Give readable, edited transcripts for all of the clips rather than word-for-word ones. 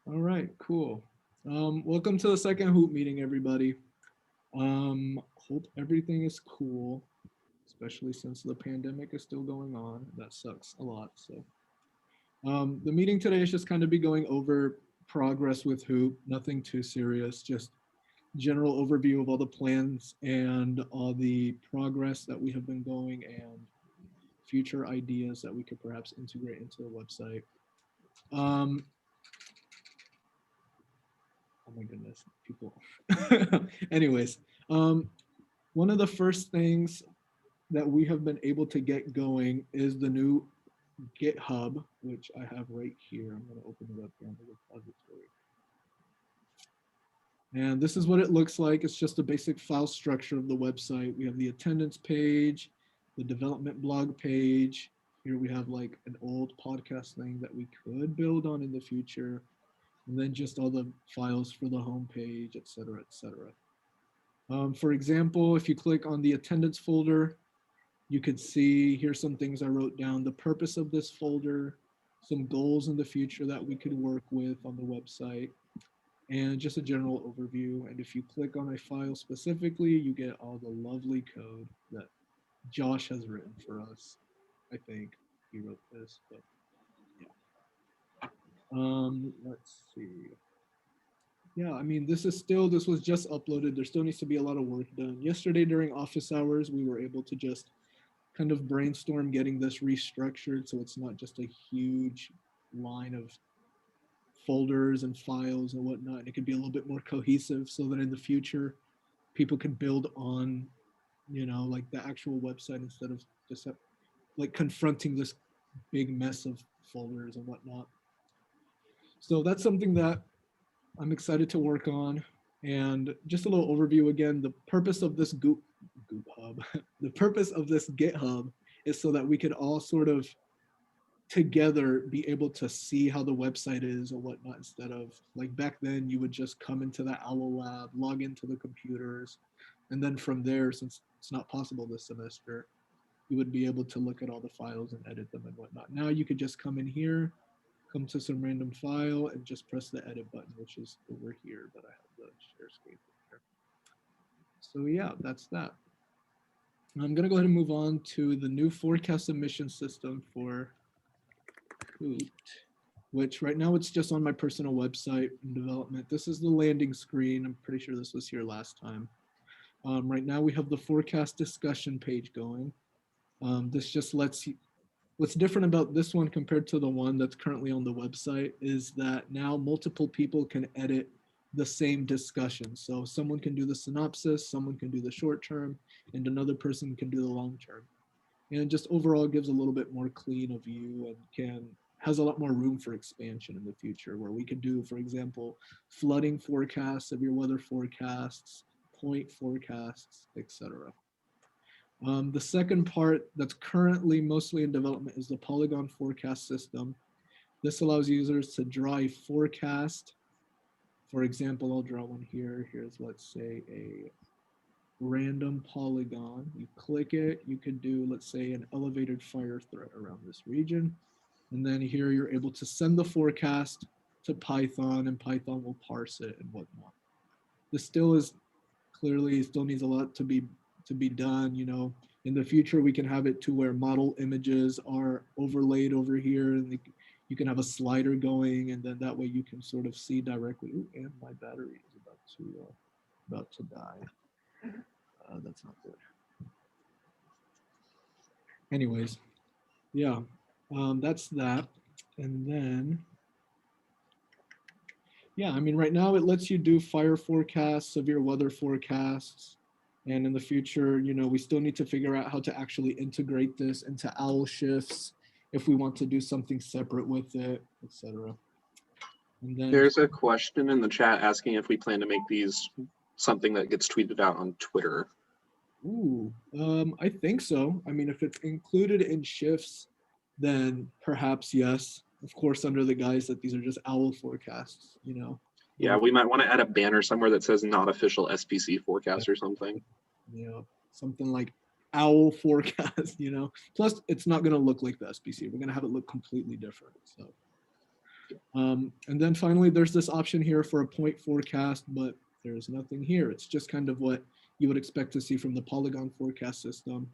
All right, cool. Welcome to the second Hoop meeting, everybody. Hope everything is cool, especially since the pandemic is still going on. That sucks a lot. So, the meeting today is just kind of be going over progress with Hoop. Nothing too serious, just general overview of all the plans and all the progress that we have been going and future ideas that we could perhaps integrate into the website. Um, oh my goodness, people. Anyways, um, one of the first things that we have been able to get going is the new GitHub, which I have right here. I'm going to open it up here on the repository. And this is what it looks like. It's just a basic file structure of the website. We have the attendance page, the development blog page. Here we have like an old podcast thing that we could build on in the future. And then just all the files for the homepage, et cetera, et cetera. For example, if you click on the attendance folder, you could see here's some things I wrote down, the purpose of this folder, some goals in the future that we could work with on the website, and just a general overview. And if you click on a file specifically, you get all the lovely code that Josh has written for us. I think he wrote this, but yeah. Let's see. Yeah, I mean, this was just uploaded. There still needs to be a lot of work done. Yesterday during office hours, we were able to just kind of brainstorm getting this restructured so it's not just a huge line of folders and files and whatnot. And it could be a little bit more cohesive so that in the future, people can build on, like the actual website instead of just like confronting this big mess of folders and whatnot. So that's something that I'm excited to work on. And just a little overview again, the purpose of this Goop Hub, the purpose of this GitHub is so that we could all sort of together be able to see how the website is or whatnot, instead of like back then you would just come into the OWL lab, log into the computers, and then from there, since it's not possible this semester, you would be able to look at all the files and edit them and whatnot. Now you could just come in here, come to some random file and just press the edit button, which is over here, but I have the share screen here. So yeah, that's that. I'm gonna go ahead and move on to the new forecast submission system for Hoot, which right now it's just on my personal website in development. This is the landing screen. I'm pretty sure this was here last time. Right now we have the forecast discussion page going. This just lets you, what's different about this one compared to the one that's currently on the website is that now multiple people can edit the same discussion. So someone can do the synopsis, someone can do the short term, and another person can do the long term. And it just overall gives a little bit more clean a view and has a lot more room for expansion in the future, where we could do, for example, flooding forecasts, severe weather forecasts, point forecasts, etc. The second part that's currently mostly in development is the polygon forecast system. This allows users to draw a forecast. For example, I'll draw one here. Here's, let's say, a random polygon. You click it, you could do, let's say, an elevated fire threat around this region. And then here you're able to send the forecast to Python, and Python will parse it and whatnot. This still is clearly still needs a lot to be done. In the future we can have it to where model images are overlaid over here, and you can have a slider going, and then that way you can sort of see directly. Ooh, and my battery is about to die. That's not good. Anyways, yeah, that's that. And then, yeah, I mean, right now it lets you do fire forecasts, severe weather forecasts. And in the future, we still need to figure out how to actually integrate this into OWL shifts if we want to do something separate with it, etc. And then there's a question in the chat asking if we plan to make these something that gets tweeted out on Twitter. Ooh, I think so. I mean, if it's included in shifts, then perhaps yes. Of course, under the guise that these are just OWL forecasts, Yeah, we might want to add a banner somewhere that says not official SPC forecast or something. Something like OWL forecast, Plus, it's not going to look like the SPC. We're going to have it look completely different. So, And then finally, there's this option here for a point forecast, but there's nothing here. It's just kind of what you would expect to see from the Polygon forecast system.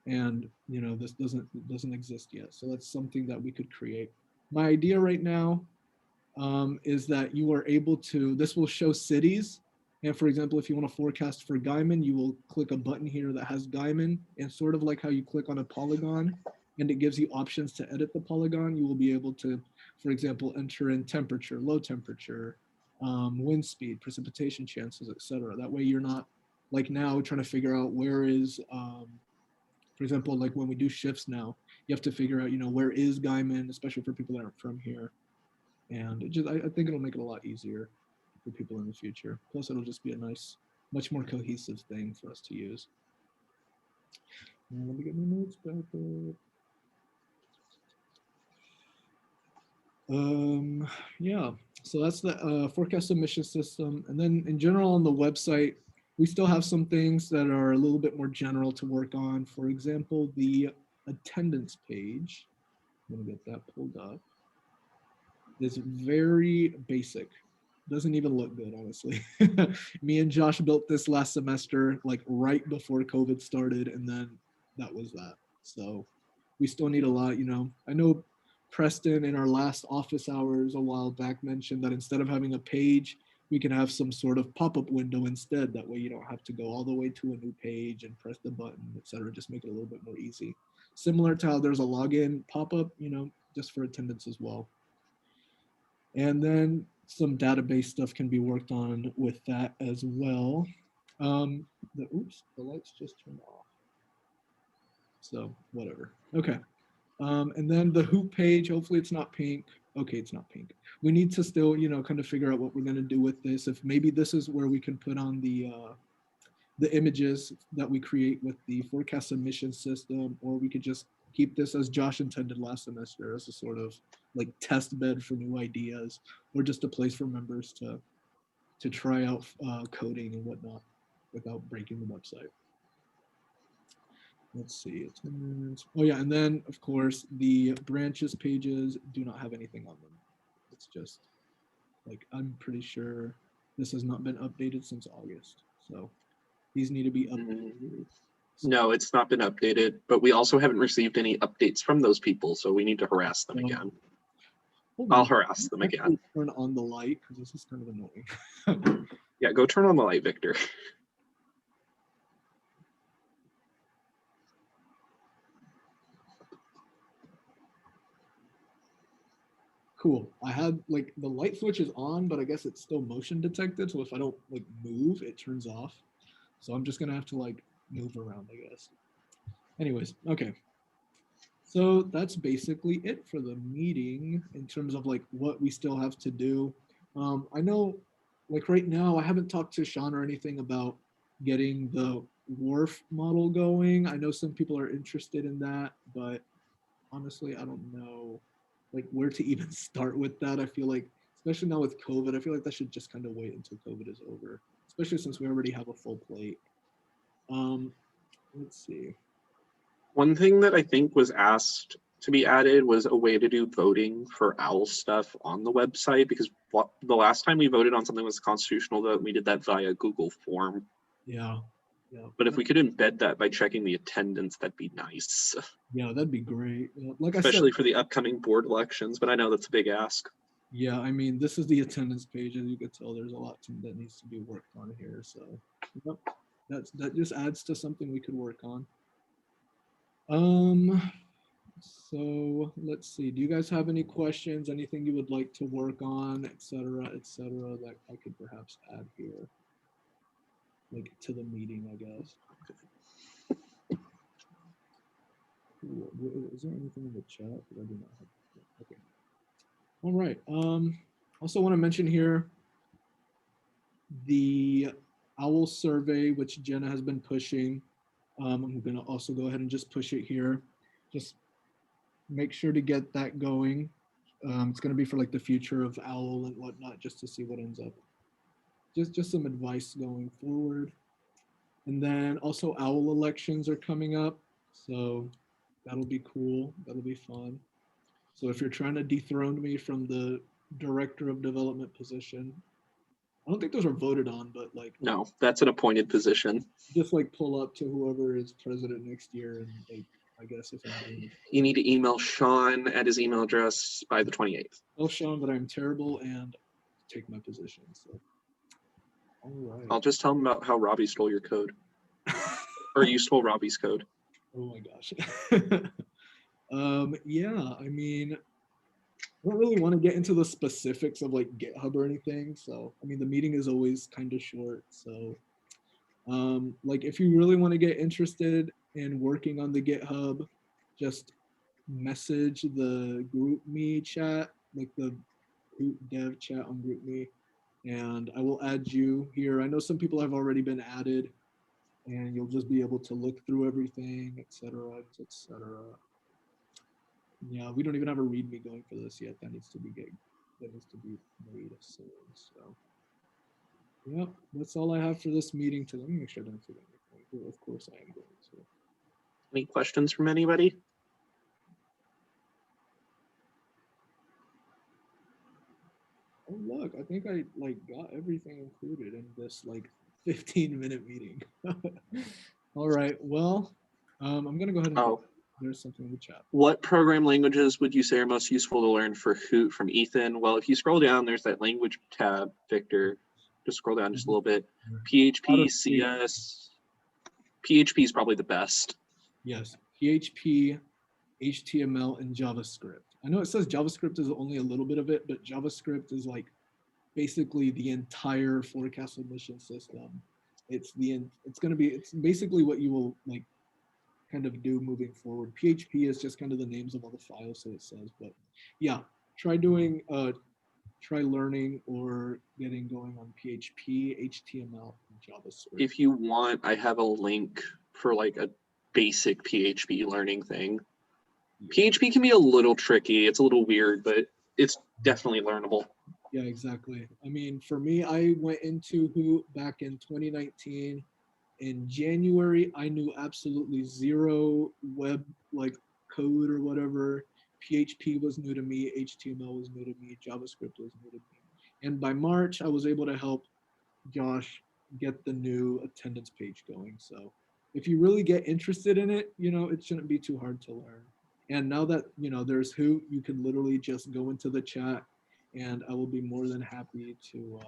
And this doesn't exist yet. So that's something that we could create. My idea right now is that you are able to, this will show cities. And for example, if you want to forecast for Gaiman, you will click a button here that has Gaiman, and sort of like how you click on a polygon and it gives you options to edit the polygon, you will be able to, for example, enter in temperature, low temperature, wind speed, precipitation chances, etc. That way you're not like now trying to figure out where is, for example, like when we do shifts now, you have to figure out, where is Gaiman, especially for people that aren't from here. And I think it'll make it a lot easier for people in the future. Plus, it'll just be a nice, much more cohesive thing for us to use. And let me get my notes back up. Yeah, so that's the forecast submission system. And then in general on the website, we still have some things that are a little bit more general to work on. For example, the attendance page, I'm gonna get that pulled up, is very basic. Doesn't even look good, honestly. Me and Josh built this last semester, like right before COVID started, and then that was that. So we still need a lot, I know Preston in our last office hours a while back mentioned that instead of having a page, we can have some sort of pop-up window instead. That way you don't have to go all the way to a new page and press the button, etc. Just make it a little bit more easy. Similar to how there's a login pop-up, just for attendance as well. And then some database stuff can be worked on with that as well. Oops, the lights just turned off. So whatever. Okay. And then the hoop page, hopefully it's not pink. Okay, it's not pink. We need to still, kind of figure out what we're going to do with this. If maybe this is where we can put on the images that we create with the forecast submission system, or we could just keep this as Josh intended last semester as a sort of like test bed for new ideas, or just a place for members to try out coding and whatnot without breaking the website. Let's see. Oh yeah, and then of course the branches pages do not have anything on them. It's just like, I'm pretty sure this has not been updated since August. So these need to be updated. No, it's not been updated, but we also haven't received any updates from those people, so we need to harass them again. I'll harass them again. Turn on the light because this is kind of annoying. Yeah, go turn on the light, Victor. Cool. I had like the light switch is on, but I guess it's still motion detected. So if I don't like move, it turns off. So I'm just gonna have to like move around, I guess. Anyways, okay. So that's basically it for the meeting in terms of like what we still have to do. I know like right now I haven't talked to Sean or anything about getting the wharf model going. I know some people are interested in that, but honestly, I don't know like where to even start with that. I feel like, especially now with COVID, I feel like that should just kind of wait until COVID is over, especially since we already have a full plate. Let's see. One thing that I think was asked to be added was a way to do voting for OWL stuff on the website, because the last time we voted on something was a constitutional vote, we did that via Google form. Yeah. But if we could embed that by checking the attendance, that'd be nice. Yeah, that'd be great. Like especially I said, for the upcoming board elections, but I know that's a big ask. Yeah, I mean, this is the attendance page. As you can tell, there's a lot that needs to be worked on here. So yep, that just adds to something we could work on. So let's see. Do you guys have any questions? Anything you would like to work on, etc., that I could perhaps add here, like to the meeting, I guess. Cool. Is there anything in the chat that I do not have? Okay. All right. Also want to mention here the OWL survey, which Jenna has been pushing. I'm going to also go ahead and just push it here. Just make sure to get that going. It's going to be for like the future of OWL and whatnot, just to see what ends up. Just some advice going forward. And then also OWL elections are coming up. So that'll be cool. That'll be fun. So if you're trying to dethrone me from the director of development position. I don't think those are voted on, but like No, that's an appointed position. just like pull up to whoever is president next year, and like I guess if I'm doing You need to email Sean at his email address by the 28th. tell Sean that I'm terrible and take my position. So all right. I'll just tell him about how Robbie stole your code, or you stole Robbie's code. Oh my gosh. Yeah, I mean, I don't really want to get into the specifics of like GitHub or anything. So, I mean, the meeting is always kind of short. So, like if you really want to get interested in working on the GitHub, just message the GroupMe chat, like the group dev chat on GroupMe, and I will add you here. I know some people have already been added, and you'll just be able to look through everything, etc., etc. Yeah, we don't even have a README going for this yet. That needs to be made soon. So, yep, that's all I have for this meeting today. Let me make sure I don't forget anything. Of course, I am going to. Any questions from anybody? Oh look, I think I like got everything included in this like 15-minute meeting. All right, well, I'm gonna go ahead and there's something in the chat. What program languages would you say are most useful to learn for Hoot from Ethan? Well, if you scroll down, there's that language tab, Victor. Just scroll down just a little bit. PHP, CS. PHP is probably the best. Yes, PHP, HTML, and JavaScript. I know it says JavaScript is only a little bit of it, but JavaScript is like basically the entire forecast submission system. It's basically what you will like kind of do moving forward. PHP is just kind of the names of all the files, so it says. But yeah, try learning or getting going on PHP, HTML, and JavaScript. If you want, I have a link for like a basic PHP learning thing. PHP can be a little tricky. It's a little weird, but it's definitely learnable. Yeah, exactly. I mean, for me, I went into Hoot back in 2019. In January, I knew absolutely zero web like code or whatever. PHP was new to me, HTML was new to me, JavaScript was new to me. And by March, I was able to help Josh get the new attendance page going. So if you really get interested in it, it shouldn't be too hard to learn. And now that, there's Hoot, you can literally just go into the chat and I will be more than happy to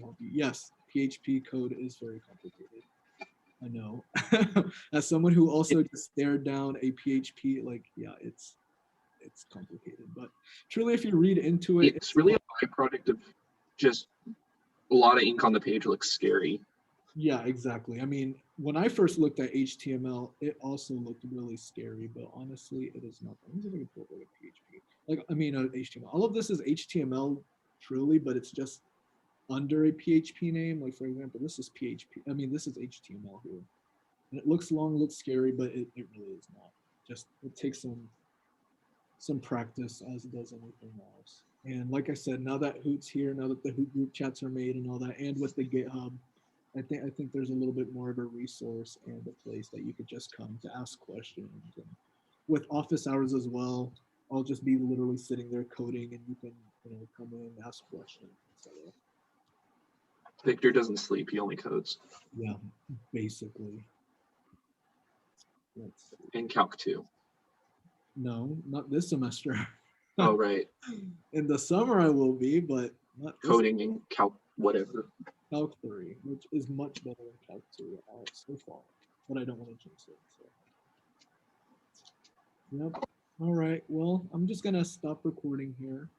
help you. Yes, PHP code is very complicated. I know. As someone who also just stared down a PHP, like, yeah, it's complicated. But truly, if you read into it, it's really a byproduct of just a lot of ink on the page looks scary. Yeah, exactly. I mean, when I first looked at HTML, it also looked really scary, but honestly, it is not. Let me see if I can pull up a PHP. HTML. All of this is HTML, truly, but it's just under a PHP name. Like, for example, this is PHP. I mean, this is HTML here. And it looks long, looks scary, but it really is not. Just, it takes some practice as it does anything else. And like I said, now that Hoot's here, now that the Hoot group chats are made and all that, and with the GitHub, I think there's a little bit more of a resource and a place that you could just come to ask questions. And with office hours as well, I'll just be literally sitting there coding, and you can come in and ask questions, etc. Victor doesn't sleep; he only codes. Yeah, basically. In Calc 2. No, not this semester. Oh, right. In the summer I will be, but not coding in Calc whatever. Calc 3, which is much better than Calc 2 so far, but I don't want to jinx it. So. Yep. All right. Well, I'm just gonna stop recording here.